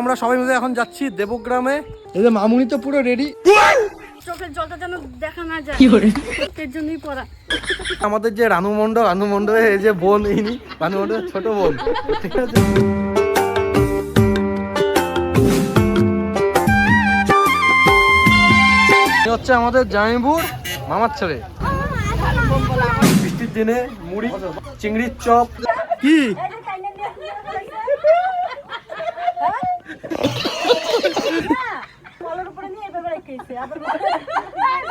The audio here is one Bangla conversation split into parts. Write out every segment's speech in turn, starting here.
আমরা সবাই মিলে এখন যাচ্ছি দেবগ্রামে। এই যে মামুনি তো পুরো রেডি। চোখের জলটা যেন দেখা না যায়, কি করে এর জন্যই পড়া। আমাদের যে রানু মণ্ডলের এই যে বোন, ইনি রানু মণ্ডলের ছোট বোন, ঠিক আছে। হচ্ছে আমাদের জামাইবুর মামার ছেলে। বৃষ্টির দিনে মুড়ি, চিংড়ির চপ। কি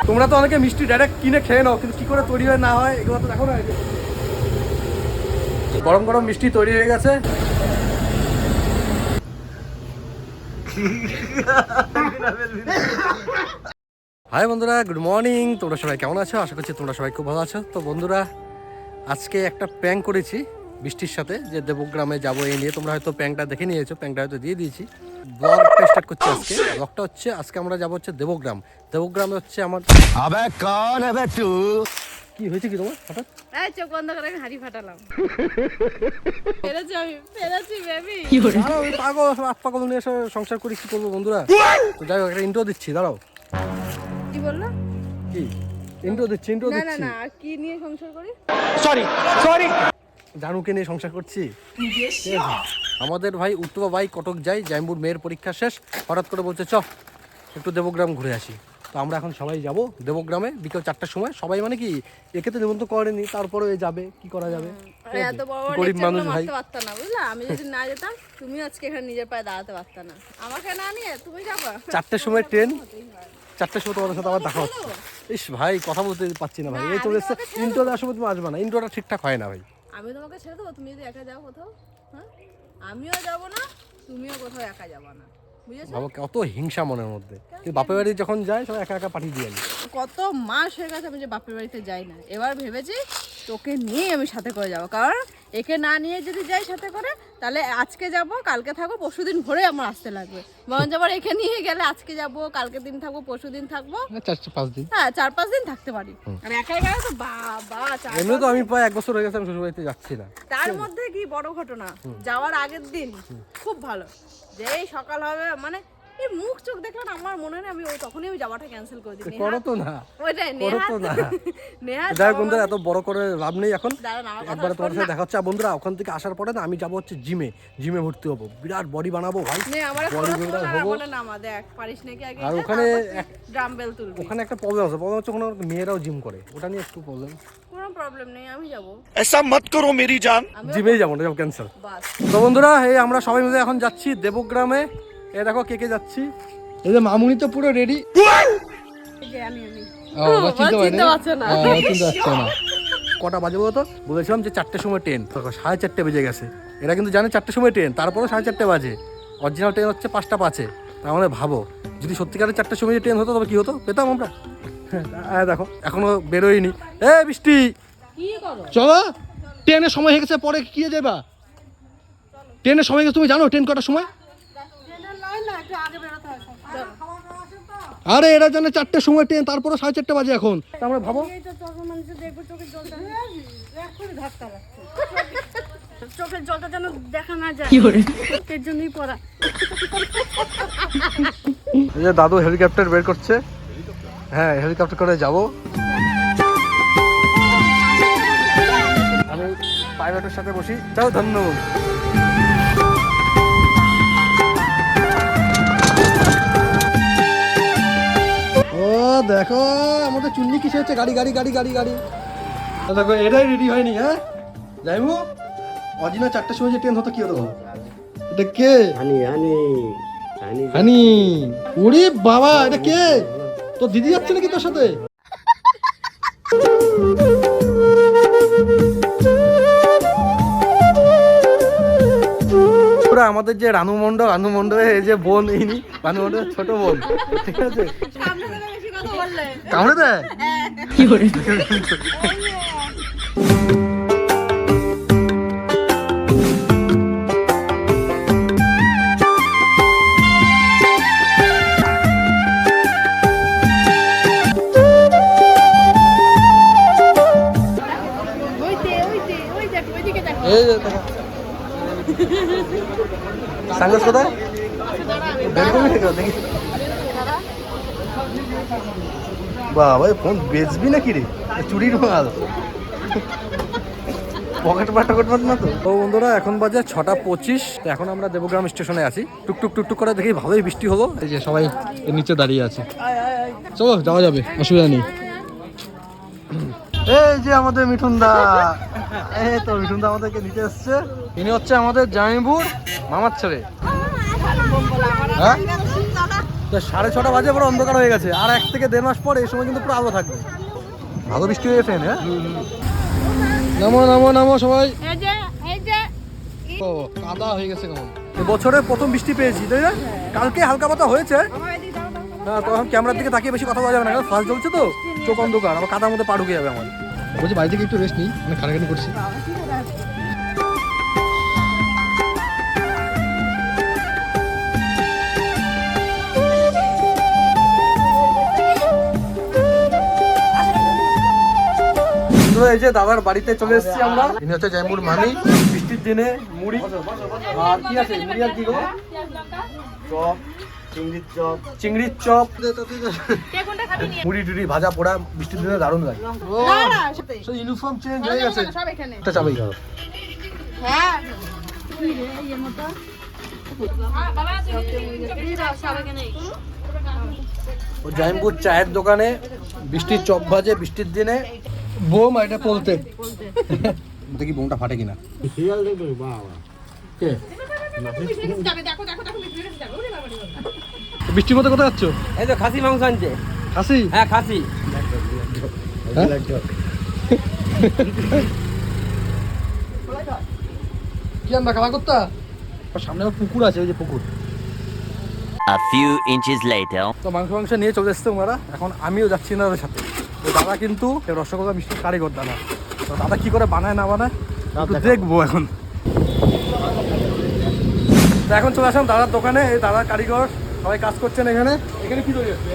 তোমরা তো অনেকে মিষ্টি ডাইরেক্ট কিনে খেয়ে নাও, কিন্তু কি করে তৈরি হয় না হয় এগুলো তো দেখো না। গরম গরম মিষ্টি তৈরি হয়ে গেছে। হাই বন্ধুরা, গুড মর্নিং। তোমরা সবাই কেমন আছো? আশা করছি তোমরা সবাই খুব ভালো আছো। তো বন্ধুরা, আজকে একটা প্র্যাঙ্ক করেছি বৃষ্টির সাথে, যে দেবগ্রামে যাবো এই নিয়ে। তোমরা হয়তো প্র্যাঙ্কটা দেখে নিয়েছো, প্র্যাঙ্কটা হয়তো দিয়ে দিয়েছি। ব্লগটা স্টার্ট করছি আজকে। ব্লগটা হচ্ছে আজকে আমরা যাবো হচ্ছে দেবগ্রাম। দেবগ্রামে হচ্ছে আমার কি হয়েছে কি তোমার হঠাৎ? এই চোখ বন্ধ করে হাড়ি ফাটালাম। ফেরেছি বেবি। দাঁড়াও, ওই পাগল পাগল নিয়ে এসে সংসার করি, কি করবো বন্ধুরা? তো যাই হোক, একটা ইন্ট্রো দিচ্ছি, দাঁড়াও। কি বললো? কি ইন্ট্রো দিচ্ছি? না না, কি নিয়ে সংসার করি? সরি জানুকে নিয়ে সংসার করছি। আমাদের ভাই উত্তবা ভাই কটক যাই, জাইম্বুর মেয়ের পরীক্ষা শেষ, হঠাৎ করে বলছে চ একটু দেবগ্রাম ঘুরে আসি। তো আমরা এখন সবাই যাব দেবগ্রামে বিকেল 4টার সময়। সবাই মানে কি, একে তো নিমন্ত্রণ করেনি, তারপরে যাবে, কি করা যাবে? গরিব মানুষ ভাই, পারতা না বুঝলা? আমি যদি না যেতাম, তুমি আজকে এখানে নিজের পায়ে দাঁড়াতে পারতা না। আমাকে না নিয়ে তুমি যাবা। 4টার সময় ট্রেন, 4টার সময় তোমাদের সাথে আবার দেখা হচ্ছে। ইস ভাই, কথা বলতে পারছি না ভাই। এই চলে এসছে, ইন্ট্রোতে আসলে তুমি আসবে না, ইন্ট্রোটা ঠিকঠাক হয় না ভাই। আমি তোমাকে ছেড়ে দেবো, তুমি যদি একা যাও কোথাও? হ্যাঁ, আমিও যাবো না, তুমিও কোথাও একা যাবা না, বুঝেছো? বাবা, কত হিংসা মনের মধ্যে। বাপের বাড়ি যখন যায় সবাই একা একা পাঠিয়ে দিয়ে। কত মাস হয়ে গেছে আমি যে বাপের বাড়িতে যাই না। এবার ভেবেছি তোকে নিয়ে আমি সাথে করে যাবো, কারণ একে না নিয়ে যদি যাই সাথে করে, তাহলে আজকে যাব, কালকে থাকবো, পরশুদিন ভরে আমার আসতে লাগবে। বরঞ্চ আবার একে নিয়ে গেলে আজকে যাব, কালকে দিন থাকবো, পরশুদিন থাকবো, 4-5 দিন। হ্যাঁ 4-5 দিন থাকতে পারি। আর একাই গেলে তো বাবা, এমনি তো আমি প্রায় 1 বছর হয়ে গেছে আমি শ্বশুরবাড়িতে যাচ্ছি না। তার মধ্যে কি বড় ঘটনা, যাওয়ার আগের দিন খুব ভালো, যেই সকাল হবে, মানে এই মুখ চোখ দেখলে আমার মনে হয় আমি তখনই আমি যাওয়াটা ক্যান্সেল করে দিই। করো তো না, ওইটাই নেহা। যাই বন্ধুরা, এত বড় করে লাভ নেই এখন। একবারে তোমার সাথে দেখা হচ্ছে। আর বন্ধুরা, ওখান থেকে আসার পরে না আমি যাবো হচ্ছে জিমে ভর্তি হবো, বিরাট বডি বানাবো ভাই, বডি বিল্ডার হবো। আর ওখানে ডাম্বেল তুলবি। ওখানে একটা প্রবলেম আছে, প্রবলেম হচ্ছে ওখানে মেয়েরাও জিম করে, ওটা নিয়ে একটু প্রবলেম। কোনো প্রবলেম নেই, আমি যাবো। ऐसा मत करो मेरी जान। জিমেই যাবো না, যাবো ক্যান্সেল। তো বন্ধুরা, এই আমরা সবাই মিলে এখন যাচ্ছি দেবগ্রামে। এই দেখো কে কে যাচ্ছি। এই যে মামুনি তো পুরো রেডি। কটা বাজে বলো তো? বলেছিলাম যে 4টার সময় ট্রেন, 4:30 বেজে গেছে। এরা কিন্তু জানে 4টার সময় ট্রেন, তারপরে 4:30 বাজে। অরিজিনাল ট্রেন হচ্ছে 5টা 5-এ। তার মানে ভাবো, যদি সত্যিকারের 4টার সময় ট্রেন হতো তবে কি হতো, পেতাম আমরা? হ্যাঁ দেখো, এখনো বেরোয়নি। বৃষ্টি, চলো, ট্রেনের সময় হয়ে গেছে, পরে কি যাবা? ট্রেনের সময় গেছে, তুমি জানো ট্রেন কটার সময়? আরে এরা জানে 4টার সময় ট্রেন, তারপরে 4:30 বাজে এখন। আমরা ভাবো, চোখের জলটা যেন দেখা না যায়, কি করে এর জন্যই পড়া। এই যে দাদু হেলিকপ্টার বের করছে। হ্যাঁ, হেলিকপ্টার করে যাব। আমি পাইলটের সাথে বসি। যাও, ধন্যবাদ। ও দেখো, আমাদের চুন্নি কিসে হচ্ছে, গাড়ি গাড়ি গাড়ি গাড়ি গাড়ি। দেখো, এটাই রেডি হয়নি। হ্যাঁ যাইবো, অরিজিনাল 4টার সময় যে ট্রেন হতো কি হতো? এটা কে? হানি। ওরে বাবা, এটা কে? তোর দিদি যাচ্ছে নাকি তোর সাথে? আমাদের যে রানু মণ্ডলের এই যে বোন, ইনি রানু মণ্ডলের ছোট বোন, ঠিক আছে। কামড়ে দেয়, কি করে? সানগ্লাস কোথায়? দেখি বাবা ফোন বেচবি নাকি রে চুরির মাল পকেট মার না তো। ও বন্ধুরা এখন বাজে 6:25। এখন আমরা দেবগ্রাম স্টেশনে আছি। টুকটুক টুকটুক করে দেখি ভালোই বৃষ্টি হলো। এই যে সবাই এর নিচে দাঁড়িয়ে আছে, চলো যাওয়া যাবে, অসুবিধা নেই। এই যে আমাদের মিঠুন দা, এই তো মিঠুন দা আমাদেরকে নিতে এসছে। ইনি হচ্ছে আমাদের জামাইবুর মামার ছেলে। হ্যাঁ 6:30 বাজে পুরো অন্ধকার হয়ে গেছে, আর 1 থেকে 1.5 মাস পর এই সময় কিন্তু পুরো আলো থাকবে। ভালো বৃষ্টি হয়ে গেছে। হ্যাঁ নামো নামো নামো সবাই। ও কাদা হয়ে গেছে কেমন। বছরে প্রথম বৃষ্টি পেয়েছি তাই না? কালকে হালকা পাতা হয়েছে। হ্যাঁ তখন ক্যামেরার দিকে তাকিয়ে বেশি কথা বলা যাবে না, কারণ ফার্স্ট জ্বলছে তো, চোখ অন্ধকার, আমার কাদার মধ্যে পা ঢুকে যাবে আমার। বলছি বাড়ি থেকে একটু রেস্ট নিই, মানে খাটাখানি করছি। এই যে দাদার বাড়িতে চলে এসেছি আমরা। ইনি হচ্ছে জাইমুর মামি। বৃষ্টির দিনে মুড়ি আর কি আছে, মুড়ি আর কি গো, চপ, চিংড়ির চপ, মুড়ি টুড়ি ভাজা পোড়া বৃষ্টির দিনে দারুণ লাগে। ইউনিফর্ম চেঞ্জ হয়ে গেছে, একটা চাবাই খাও। ও জাইমপুর চায়ের দোকানে বৃষ্টির চপ ভাজে বৃষ্টির দিনে। বোম এটা বলতে দেখি বোমটা ফাটে কিনা। বৃষ্টির মধ্যে কোথায় যাচ্ছ? এই তো খাসি মাংস আনছে। খাসি? হ্যাঁ খাসি। কি আমরা খাওয়া করতা? সামনে আমার পুকুর আছে, ওই যে পুকুর। A few inches later. তো মাংস নিয়ে চলে এসছে ওরা। এখন আমিও যাচ্ছি না ওদের সাথে। তো দাদা কিন্তু রসগোল্লা মিষ্টির কারিগর দাদা। তো দাদা কি করে বানায় না বানায় একটু দেখবো এখন। তো এখন চলে আসলাম দাদার দোকানে। এই দাদার কারিগর সবাই কাজ করছেন এখানে। এখানে কি তৈরি হচ্ছে?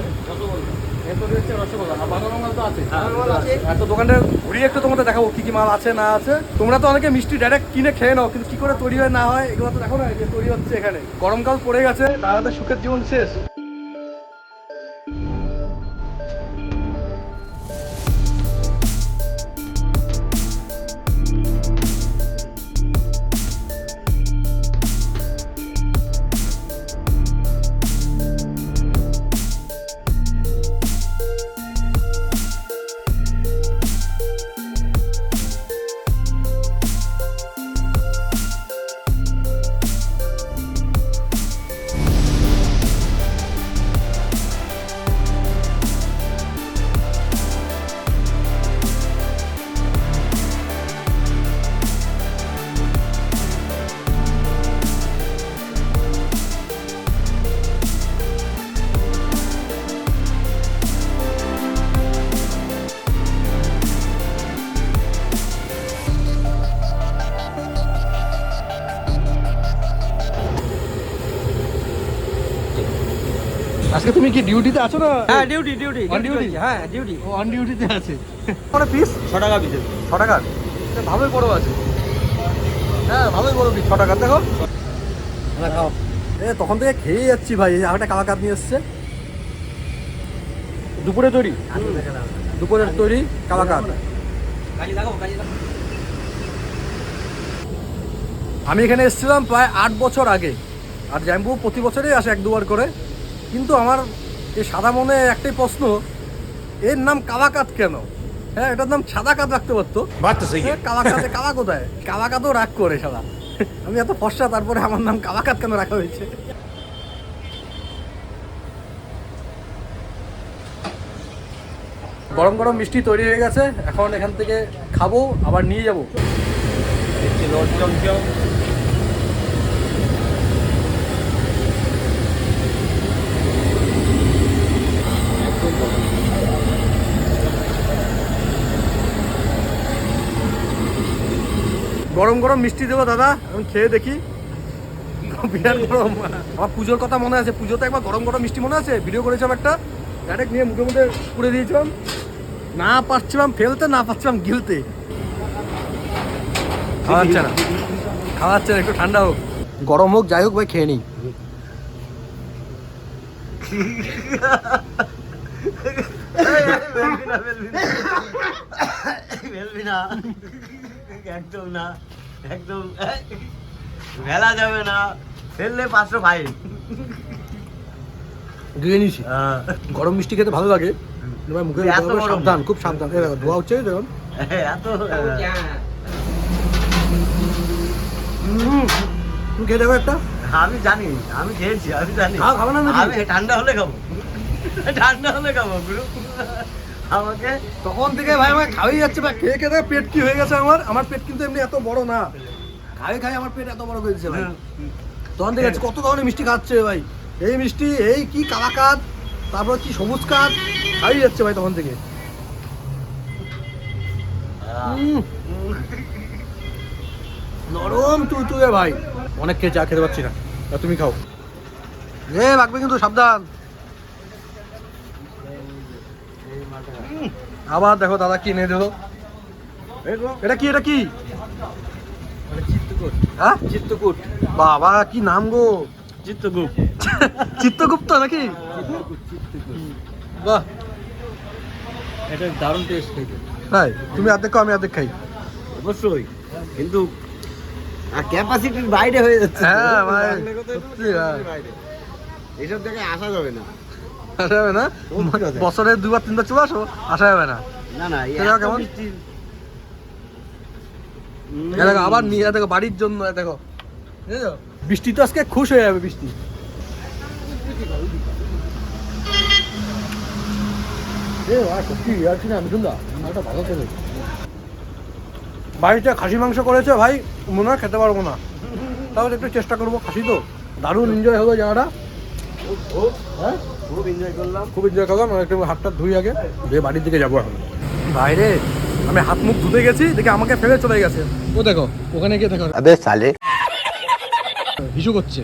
রসগোল্লা আর বাদাম মাল তো আছে। তো দোকানটা ঘুরিয়ে একটু তোমাদের দেখাবো কি কি মাল আছে না আছে। তোমরা তো অনেকে মিষ্টি ডাইরেক্ট কিনে খেয়ে নাও, কিন্তু কি করে তৈরি হয় না হয় এগুলো তো দেখো না, যে তৈরি হচ্ছে এখানে। গরমকাল পড়ে গেছে, দাদাদের সুখের জীবন শেষ। আজকে তুমি কি ডিউটিতে আছো না? হ্যাঁ ডিউটি ডিউটি On duty? হ্যাঁ ডিউটি। ও অন ডিউটিতে আছে। মানে পিস 6 টাকা পিস। 6 টাকার? ভালোই বড় আছে। হ্যাঁ ভালোই বড় পিস, 6 টাকার। দেখো না খাও। তখন থেকে খেয়ে যাচ্ছি ভাই। আর একটা কালাকাত নিয়ে এসছে দুপুরে তৈরি, দুপুরের তৈরি কালাকাত। আমি এখানে এসেছিলাম প্রায় 8 বছর আগে। আর জাইমপুর প্রতি বছরই আসে 1-2 বার করে। কিন্তু আমার এই সাদা মনে একটাই প্রশ্ন, এর নাম কালাকাত কেন? হ্যাঁ এটার নাম সাদা কাত রাখতে পারতো। কালাকাতে কালা কোথায়? কালাকাতও রাগ করে সাদা। আমি এত ফর্সা, তারপরে আমার নাম কালাকাত কেন রাখা হয়েছে? গরম গরম মিষ্টি তৈরি হয়ে গেছে। এখন এখান থেকে খাবো, আবার নিয়ে যাবো। গরম গরম মিষ্টি দেবো দাদা, আমি খেয়ে দেখি। বিরাট গরম। আমার পুজোর কথা মনে আছে, পুজোতে একবার গরম গরম মিষ্টি মনে আছে, ভিডিও করেছিলাম একটা, ডাইরেক্ট নিয়ে মুখে মুখে পুড়ে দিয়েছিলাম। না পারছিলাম ফেলতে, না পারছিলাম গিলতে। খাওয়াচ্ছে না, একটু ঠান্ডা হোক, গরম হোক, যাই হোক ভাই খেয়ে নিই। বেলবি না একদম না, একদম ভেলা যাবে না, ফেললে 500 ফাইন। ধুয়ে নিয়েছি। গরম মিষ্টি খেতে ভালো লাগে, ভাই মুখে এত গরম। সাবধান, খুব সাবধান। এই দেখো ধোয়া হচ্ছে দেখুন। এত তুমি খেয়ে দেখো একটা। আমি জানি, আমি খেয়েছি, আমি জানি। খাবো না নাকি? আমি ঠান্ডা হলে খাবো, ঠান্ডা হলে খাবো গুরু। আমাকে তখন থেকে ভাই আমার খাওয়াই যাচ্ছে ভাই, খেয়ে খেয়ে পেট কি হয়ে গেছে আমার। আমার পেট কিন্তু এমনি এত বড় না, খাই খাই আমার পেট এত বড় হয়েছে ভাই। তখন থেকে কত ধরনের মিষ্টি খাচ্ছে ভাই, এই মিষ্টি, এই কি কালাকাঁদ, তারপর কি সবুজ কাঁদ, খাওয়াই যাচ্ছে ভাই তখন থেকে। নরম তুই ভাই, অনেক খেয়ে চা খেতে পারছি না। আর তুমি খাও, এ লাগবে কিন্তু সাবধান। আবার দেখো দাদা কি এনে দিল। এটা কি, এটা কি? হ্যাঁ, চিত্তকূট। বাবা কি নাম গো, চিত্তগুপ্ত। চিত্তগুপ্ত নাকি? বাহ, এটা দারুণ টেস্ট খেতে। তাই? তুমি অর্ধেক খাও, আমি অর্ধেক খাই। অবশ্যই, কিন্তু ক্যাপাসিটির বাইরে হয়ে যাচ্ছে। হ্যাঁ ভাই, সত্যি ভাই। এইসব জায়গায় আসা যাবে না। আসা যাবে না, বছরে 2-3বার চলে আসো, আসা যাবে না। না না, এটা কেমন? এ দেখো আবার নিয়ে দেখো বাড়ির জন্য, এ দেখো বুঝেছো? বৃষ্টি তো আজকে খুশ হয়ে যাবে বৃষ্টি। এ ভাই সত্যি আর কি না, মিঠুনদা একটা ভালো খেলে। বাড়িতে খাসি মাংস করেছে ভাই, মনে হয় খেতে পারবো না, তাহলে একটু চেষ্টা করবো। খাসি তো দারুণ এনজয় হলো জায়গাটা। হ্যাঁ, খুব এনজয় করলাম। খুব এনজয় করলাম। একটু হাতটা ধুই আগে, দিয়ে বাড়ির দিকে যাবো এখন। বাইরে আমি হাত মুখ ধুতে গেছি, দেখে আমাকে ফেলে চলে গেছে। ও দেখো ওখানে গিয়ে দেখো আবে সালে হিসু করছে।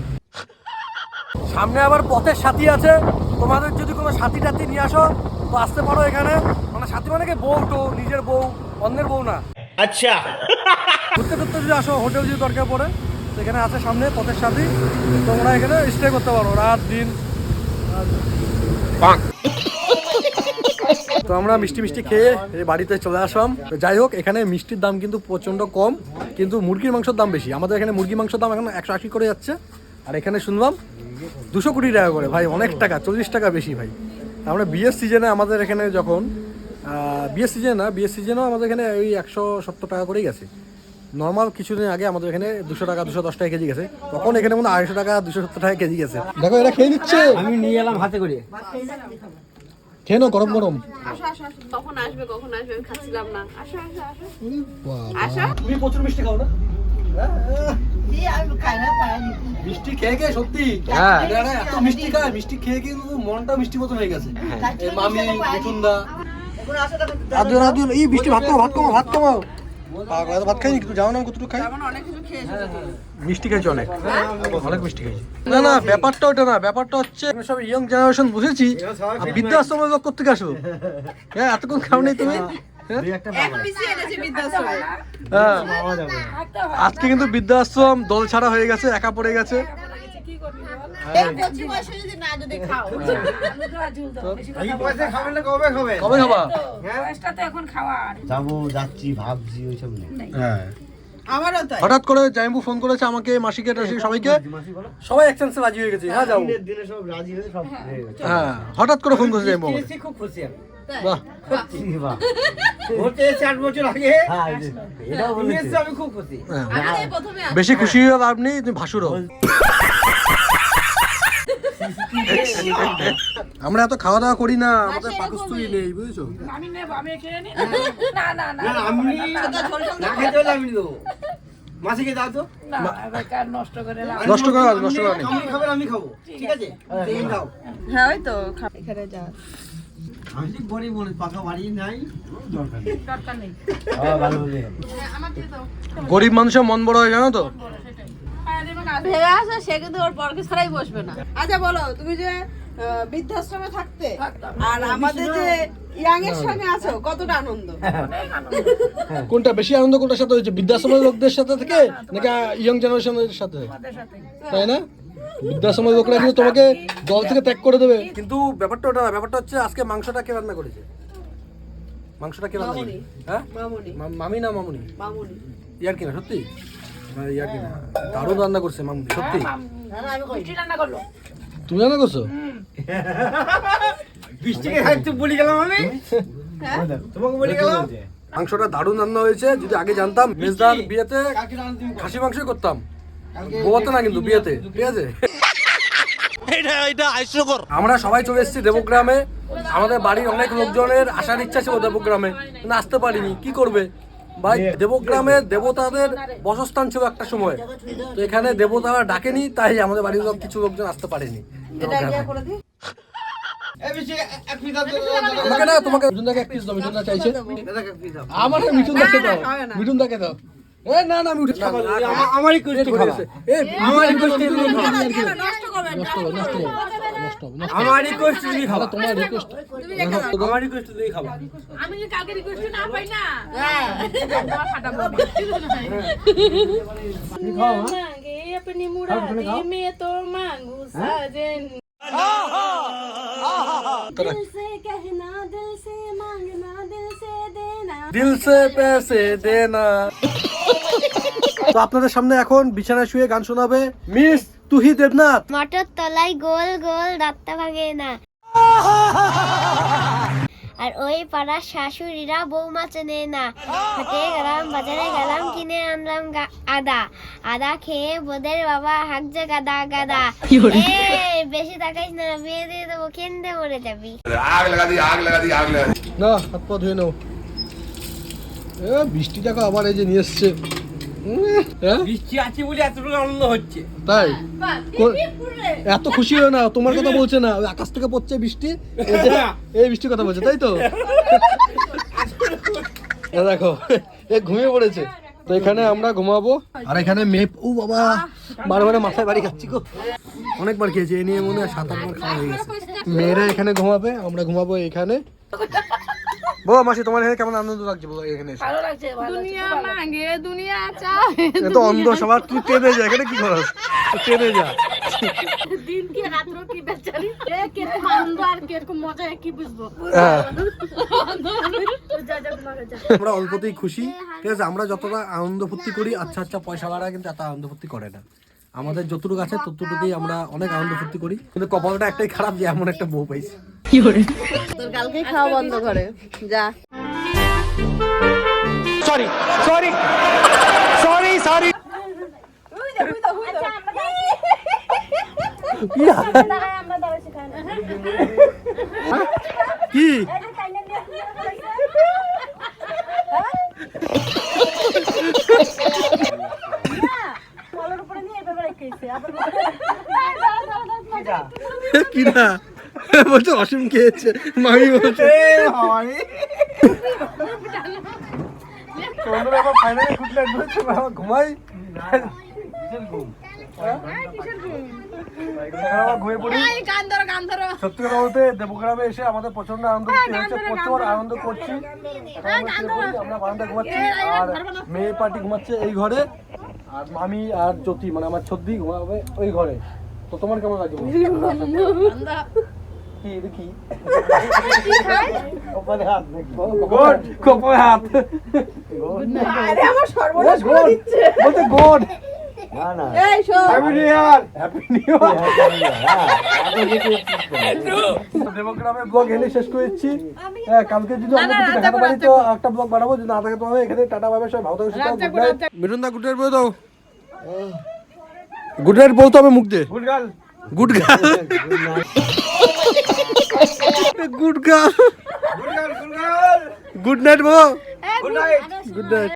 সামনে আবার পথের সাথী আছে, তোমাদের যদি কোনো সাথী টাথী নিয়ে আসো তো আসতে পারো এখানে। মানে সাথী মানে কি বউ তো, নিজের বউ, অন্যের বউ না। আচ্ছা, ঘুরতে ঘুরতে যদি আসো, হোটেল যদি দরকার পড়ে, সেখানে আছে সামনে পথের সাথী, তোমরা এখানে স্টে করতে পারো রাত দিন। তো আমরা মিষ্টি মিষ্টি খেয়ে এই বাড়িতে চলে আসলাম। তো যাই হোক, এখানে মিষ্টির দাম কিন্তু প্রচণ্ড কম, কিন্তু মুরগির মাংসের দাম বেশি। আমাদের এখানে মুরগির মাংসের দাম এখন 180 করে যাচ্ছে, আর এখানে শুনলাম 200 কোটি টাকা করে। ভাই অনেক টাকা, 40 টাকা বেশি ভাই। আমরা বিয়ের সিজনে আমাদের এখানে যখন বিয়ের সিজনে না, বিয়ের সিজনেও আমাদের এখানে ওই 170 টাকা করেই গেছে। নর্মাল কিছুদিন আগে আমাদের এখানে 200 টাকা 210 টাকা কেজি গেছে, তখন এখানে মনে হয় 250 টাকা 270 টাকা কেজি গেছে। দেখো এরা খেয়ে নিচ্ছে, আমি নিয়ে এলাম হাতে করে। খেয়ে নাও গরম গরম। আসো আসো আসো, কখন আসবে আমি খাচ্ছিলাম না। আসো আসো আসো আসো। তুমি প্রচুর মিষ্টি খাও না? মিষ্টি খেয়ে খেয়ে সত্যি এরা এত মিষ্টি খায়, মিষ্টি খেয়ে খেয়ে কিন্তু মনটা মিষ্টি মতো হয়ে গেছে। এই মামি, মিঠুনদা, আদিও আদিও, এই মিষ্টি ভাত খাও, ভাত খাও, ভাত খাও। ভাত খাইনি কিন্তু জানো না কতটুকু খাই। অনেক কিছু খেয়েছো মিষ্টি খাইছি অনেক, অনেক মিষ্টি খাইছি। না না, ব্যাপারটা ওটা না, ব্যাপারটা হচ্ছে আমি সব ইয়ং জেনারেশন বুঝেছি। বৃদ্ধাশ্রমে লোক করতে আসো, হ্যাঁ এতক্ষণ খাও নেই তুমি। এক পিসি এনেছে বৃদ্ধাশ্রমে। হ্যাঁ, আজকে কিন্তু বৃদ্ধাশ্রম দল ছাড়া হয়ে গেছে, একা পড়ে গেছে। এই কচি বয়সে যদি না যদি খাও। এই পয়সা খাবে না, কবে খাবে? কবে খাবা? যাবো, যাচ্ছি, ভাবছি ওইসব নেই। হ্যাঁ, আমারও তাই। হঠাৎ করে জাইম্বু ফোন করেছে আমাকে, মাসিকে টাসিকে সবাইকে, সবাই একসেন্সে রাজি হয়ে গেছে। হ্যাঁ যাবো। দিনে সব রাজি হয়ে সব হয়ে গেছে। হ্যাঁ, হঠাৎ করে ফোন করেছে জাইম্বু আমাকে। খুব খুশি আমি। বাহ, বাহ। বলতে 8 বছর আগে এটাও বলেছে, আমি খুব খুশি। হ্যাঁ, আমি এই প্রথমে আসি। বেশি খুশি হয়ে লাভ নেই, তুমি ভাসুরো। আমরা এত খাওয়া দাওয়া করি না, আমাদের পাকস্থলী নেই, বুঝেছো? আমি না খেতে হলে আমি দেবো। মাসিকে দাও তো। নষ্ট করে নষ্ট করে নেই। আপনি খাবেন, আমি খাবো, ঠিক আছে? এই দাও। হ্যাঁ ওই তো এখানে যা। আমি ঠিক বলি বলে পাকা বাড়ি নাই, দরকার নেই। হ্যাঁ, ভালো হলে আমার দিয়ে দাও। গরিব মানুষের মন বড় হয়, জানো তো? ভেবে আসো, সে কিন্তু ওর পরকে ছাড়াই বসবে না। আচ্ছা বলো, তুমি যে বৃদ্ধাশ্রমে থাকতে আর আমাদের যে ইয়াং এর সঙ্গে আছো, কতটা আনন্দ? কোনটা বেশি আনন্দ, কোনটার সাথে হয়েছে? বৃদ্ধাশ্রমের লোকদের সাথে থেকে নাকি ইয়ং জেনারেশনের সাথে? তাই না? বৃদ্ধাশ্রমের লোকরা কিন্তু তোমাকে দল থেকে ত্যাগ করে দেবে। কিন্তু ব্যাপারটা ওটা না, ব্যাপারটা হচ্ছে আজকে মাংসটা কে রান্না করেছে? মাংসটা কে রান্না করেছে? হ্যাঁ, মামি না মামুনি? ইয়ার কিনা সত্যি? ইয়ার কিনা দারুণ রান্না করছে মামুনি সত্যি। তুমি রান্না করছো? বৃষ্টিকে খাইতে বলে গেলাম আমি, তোমাকে বলে গেলাম। মাংসটা দারুণ রান্না হয়েছে। যদি আগে জানতাম মেজদার বিয়েতে খাসি মাংসই করতাম, গোয়াতে না কিন্তু বিয়েতে, ঠিক আছে? আমরা সবাই চলে এসেছি দেবগ্রামে। আমাদের বাড়ির অনেক লোকজনের আসার ইচ্ছা ছিল দেবগ্রামে, কিন্তু আসতে পারিনি। কি করবে ভাই, দেবগ্রামে দেবতাদের বাসস্থান ছিল একটা সময়, তো এখানে দেবতারা ডাকেনি, তাই আমাদের বাড়ির লোক কিছু লোকজন আসতে পারেনি দেবগ্রামে। আমাকে না, তোমাকে মিঠুন দাকে এক পিস দাও। মিঠুন দা চাইছে, আমার মিঠুন দাকে দাও, মিঠুন দাকে দাও। এ না না, আমি উঠে আমারই কষ্ট খাবা, আমারই কষ্ট তুমি খাবা, আমারই কষ্ট তুমি খাবা, তোমার রিকোয়েস্ট, আমারই কষ্ট তুমি খাবা। আমি কি কালকে রিকোয়েস্ট না পাই না? হ্যাঁ, ফাটাবো। मांगे अपनी मुरादी में तो मांगू साजन, दिल से कहना दिल से मांगना दिल से देना। দিল সে পেছে দেনা। তো আপনাদের সামনে এখন বিছানায় শুয়ে গান শোনাবে মিস তুহি দেবনাথ। মটর তলায় গোল গোল দাঁতটা ভাঙে না, আর ওই পাড়ার শাশুড়িরা বৌমা চেনে না। হাটে গেলাম, বাজারে গেলাম, কিনে আনলাম আদা। আদা খেয়ে বোদের বাবা হাঁকছে গাদা গাদা। এই বেশি তাকাইস না, বিয়ে দিয়ে দেবো, কেন্দে মরে যাবি। না, হাত পা ধুয়ে নাও। এ বৃষ্টি দেখো আবার এই যে নিয়ে এসছে। হ্যাঁ? বৃষ্টি আছে বলে এতটুকু আনন্দ হচ্ছে। তাই এত খুশি হয়ে না, তোমার কথা বলছে না, ওই আকাশ থেকে পড়ছে বৃষ্টি, এই যে এই বৃষ্টির কথা বলছে, তাই তো? এ দেখো এ ঘুমিয়ে পড়েছে। তো এখানে আমরা ঘুমাবো, আর এখানে মেয়ে, ও বাবা বারবার মাথায় বাড়ি খাচ্ছি গো, অনেকবার খেয়েছি, এ নিয়ে মনে হয় 7-8 বার খাওয়া হয়ে গেছে। মেয়েরা এখানে ঘুমাবে, আমরা ঘুমাবো এখানে। বাবা মাসি, তোমার এখানে কেমন আনন্দ লাগছে বলো? এখানে এসে দুনিয়া মাঙ্গে দুনিয়া চায়, এ তো অন্ধ সবার, তুই ট্রেনে যা, এখানে কি করছ? ট্রেনে যা। दिन की रात्रों की बेचारी किरকম আনন্দ আর কিরকম মজা কি বুঝবো। হ্যাঁ, যা যা তোমার যা। আমরা অল্পতেই খুশি, ঠিক আছে? আমরা যতটা আনন্দ ফুর্তি করি, আচ্ছা আচ্ছা পয়সা বাড়া কিন্তু এত আনন্দ ফুর্তি করে না। আমাদের যতটুকু আছে ততটুকুই আমরা অনেক আনন্দ ফুর্তি করি, কিন্তু কপালটা একটাই খারাপ যে এমন একটা বউ পাইছি। তোর কালকেই খাওয়া বন্ধ করে যা। Sorry sorry sorry sorry. কি কি না বলছে, অসীম খেয়েছে, মামি বলছে ঘুমাই ঘুমিয়ে পড়ি। সত্যি কথা বলতে দেবগ্রামে এসে আমাদের প্রচন্ড আনন্দ হচ্ছে, প্রচুর আনন্দ করছি। আমরা বারান্দায় ঘুমাচ্ছি, আর মেয়ে পার্টি ঘুমাচ্ছে এই ঘরে, আর মামি আর জ্যোতি মানে আমার ছদ্দি ঘুমাবে ওই ঘরে। তো তোমার কেমন লাগছে? কি দেখি কপালে হাত, গুড কপালে হাত, আরে আমার সর্বনাশ করে দিচ্ছে। বলতে গুড না না, এই শোন, happy new year, happy new year. দেবগ্রামে ব্লগ এনে শেষ করেছি। হ্যাঁ, কালকে যদি অন্য কিছু দেখাতে পারি তো একটা ব্লগ বানাবো, যদি না থাকে তো হবে এখানে। টাটা বাই বাই, সবাই ভালো থাকো, সুস্থ থাকো, গুড নাইট। মিঠুন দা গুড নাইট বলে দাও। গুড নাইট বলতে হবে মুখ দিয়ে। Good girl, good girl, good girl, good girl, good girl, good night বলো। Good night. Good night.